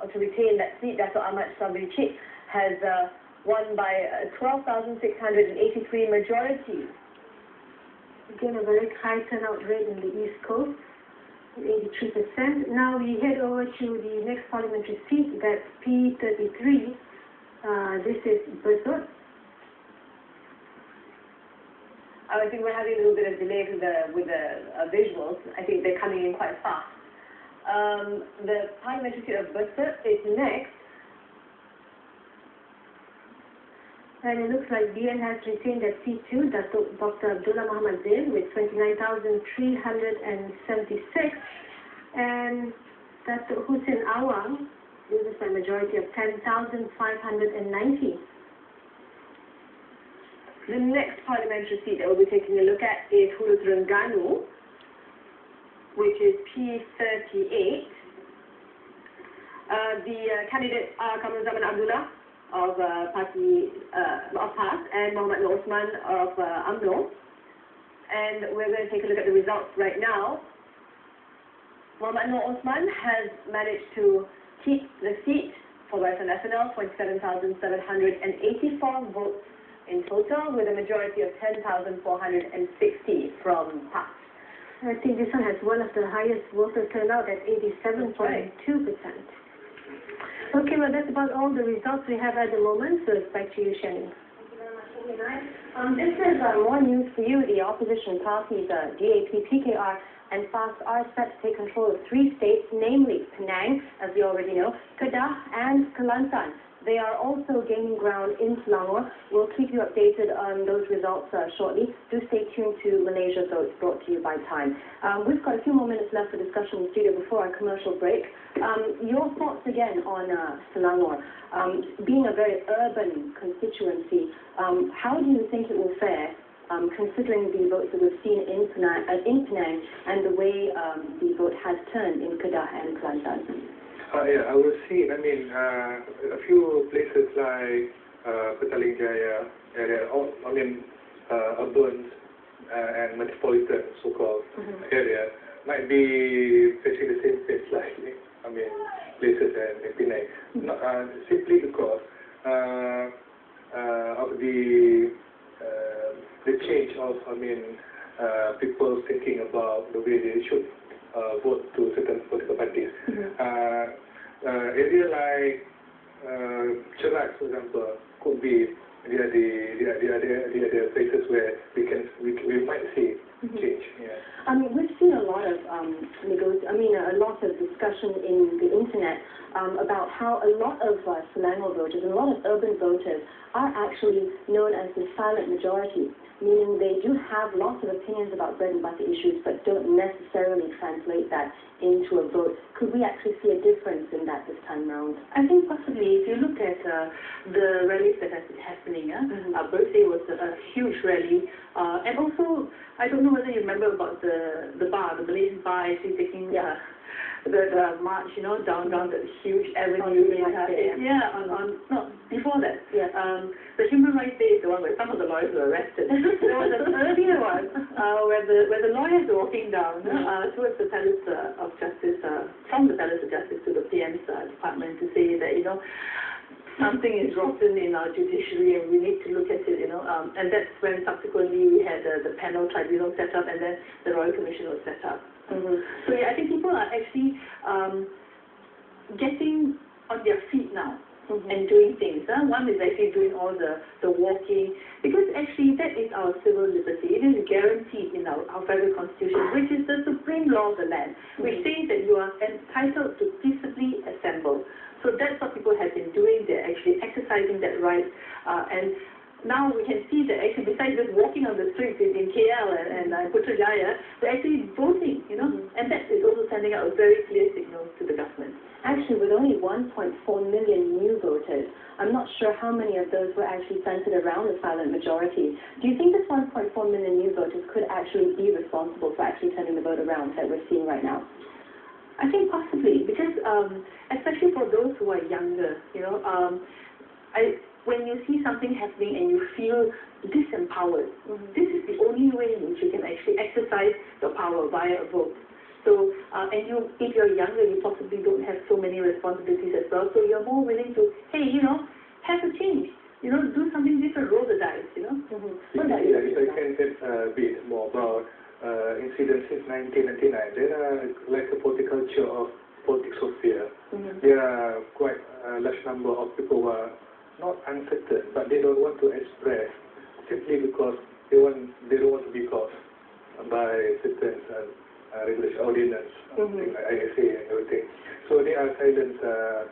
or to retain that seat, Dato' Ahmad Sabri Cik has won by 12,683 majority. Again, a very high turnout rate in the East Coast, 83%. Now we head over to the next parliamentary seat, that's P33. This is Besut. I think we're having a little bit of delay with the visuals. I think they're coming in quite fast. The parliamentary seat of Besut is next. And it looks like BN has retained at C2, Dr. Abdullah Muhammad Zain with 29,376. And Dr. Hussein Awang loses by a majority of 10,590. The next parliamentary seat that we'll be taking a look at is Hulu Terengganu, which is P38. The candidates are Kamrul Zaman Abdullah of Party of PAS and Muhammad Nur Osman of UMNO. And we're going to take a look at the results right now. Muhammad Nur Osman has managed to keep the seat for Barisan Nasional, 27,784 votes in total, with a majority of 10,460 from PAS. I think this one has one of the highest voter turnout at 87.2%. Okay, well, that's about all the results we have at the moment, so it's back to you, Shani. Thank you very much. This is more news for you. The opposition parties, DAP, PKR, and FAS are set to take control of 3 states, namely Penang, as we already know, Kedah, and Kelantan. They are also gaining ground in Selangor. We'll keep you updated on those results shortly. Do stay tuned to Malaysia Votes, brought to you by Time. We've got a few more minutes left for discussion in the studio before our commercial break. Your thoughts again on Selangor. Being a very urban constituency, how do you think it will fare, considering the votes that we've seen in Penang and the way the vote has turned in Kedah and Kelantan? Yeah, I will see. I mean, a few places like Petaling Jaya area, urban and metropolitan so-called area might be facing the same fate slightly. I mean, places in Penang, simply because of the change of, people thinking about the way they should vote to certain political parties. Area like Cherak, for example, could be the places where we might see change. Yeah. We've seen a lot of a lot of discussion in the internet about how a lot of Selangor voters and a lot of urban voters are actually known as the silent majority, meaning they do have lots of opinions about bread and butter issues but don't necessarily translate that into a vote. Could we actually see a difference in that this time round? I think possibly. If you look at the rallies that have been happening, birthday was a huge rally, and also I don't know whether you remember about the bar, the Malaysian bar actually taking the march, down the huge avenue. Before that, the Human Rights Day is the one where some of the lawyers were arrested. There was an earlier one where the lawyers were walking down towards the Palace of Justice, from the Palace of Justice to the PM's department to say that something is rotten in our judiciary and we need to look at it. And that's when subsequently we had the panel tribunal set up and then the Royal Commission was set up. So yeah, I think people are actually getting on their feet now and doing things. One is actually doing all the walking, because actually that is our civil liberty. It is guaranteed in our federal constitution, which is the supreme law of the land, which says that you are entitled to peaceably assemble. So that's what people have been doing. They're actually exercising that right, and now we can see that actually besides just walking on the streets in KL and Putrajaya, they're actually voting, and that is also sending out a very clear signal to the government. Actually, with only 1.4 million new voters, I'm not sure how many of those were actually centered around the silent majority. Do you think this 1.4 million new voters could actually be responsible for actually turning the vote around that we're seeing right now? I think possibly, because especially for those who are younger, when you see something happening and you feel disempowered, this is the only way in which you can actually exercise your power via a vote. So, and if you're younger, you possibly don't have so many responsibilities as well. So you're more willing to, hey, have a change. Do something different, roll the dice, If I can add a bit more about incidents since 1999, there are like a culture of politics of fear. There are quite a large number of people who are not uncertain, but they don't want to express simply because they don't want to be caught by certain regulation ordinance, like ISA and everything. So they are silent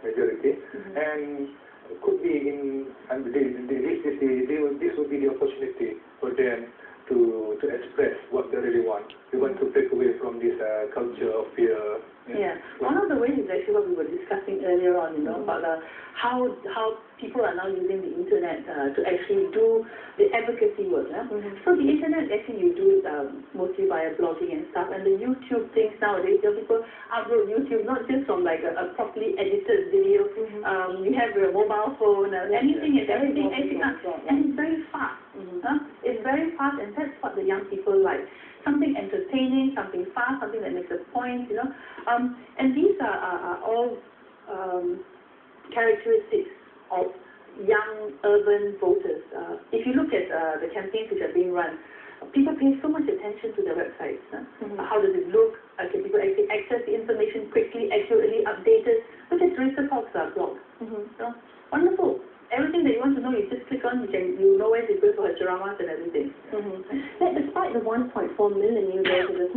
majority, and could be this would be the opportunity for them to express what they really want. We want to break away from this culture of fear. Yeah. One of the ways is actually what we were discussing earlier on, about how people are now using the internet to actually do the advocacy work. So the internet actually you do it mostly via blogging and stuff, and the YouTube things nowadays, people upload YouTube not just from like a properly edited video. You have your mobile phone, anything and everything, and it's very fast. It's very fast, and that's what the young people like. Something entertaining, something fast, something that makes a point, and these are all characteristics of young urban voters. If you look at the campaigns which are being run, people pay so much attention to their websites. How does it look? Can people actually access the information quickly, accurately, updated? Look at Teresa Cox's blog. Wonderful. Everything that you want to know, you just click on, you know where to go for her dramas and everything. But despite the 1.4 million new voters,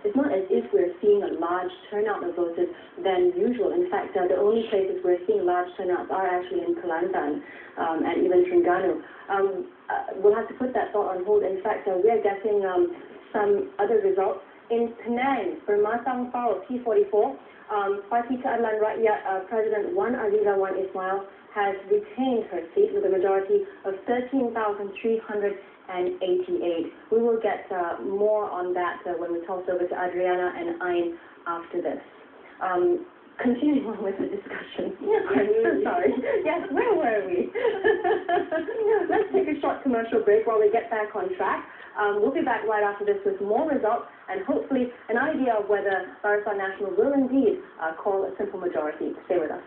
it's not as if we're seeing a large turnout of voters than usual. In fact, the only places we're seeing large turnouts are actually in Kelantan and even Terengganu. We'll have to put that thought on hold. In fact, we're getting some other results. In Penang, Bermasang Faro P44, Parti Keadilan Rakyat President Wan Aziza Wan Ismail has retained her seat with a majority of 13,388. We will get more on that when we toss over to Adriana and Ayn after this. Continuing on with the discussion. I'm so sorry. Yes, where were we? Let's take a short commercial break while we get back on track. We'll be back right after this with more results and hopefully an idea of whether Barisan Nasional will indeed call a simple majority. Stay with us.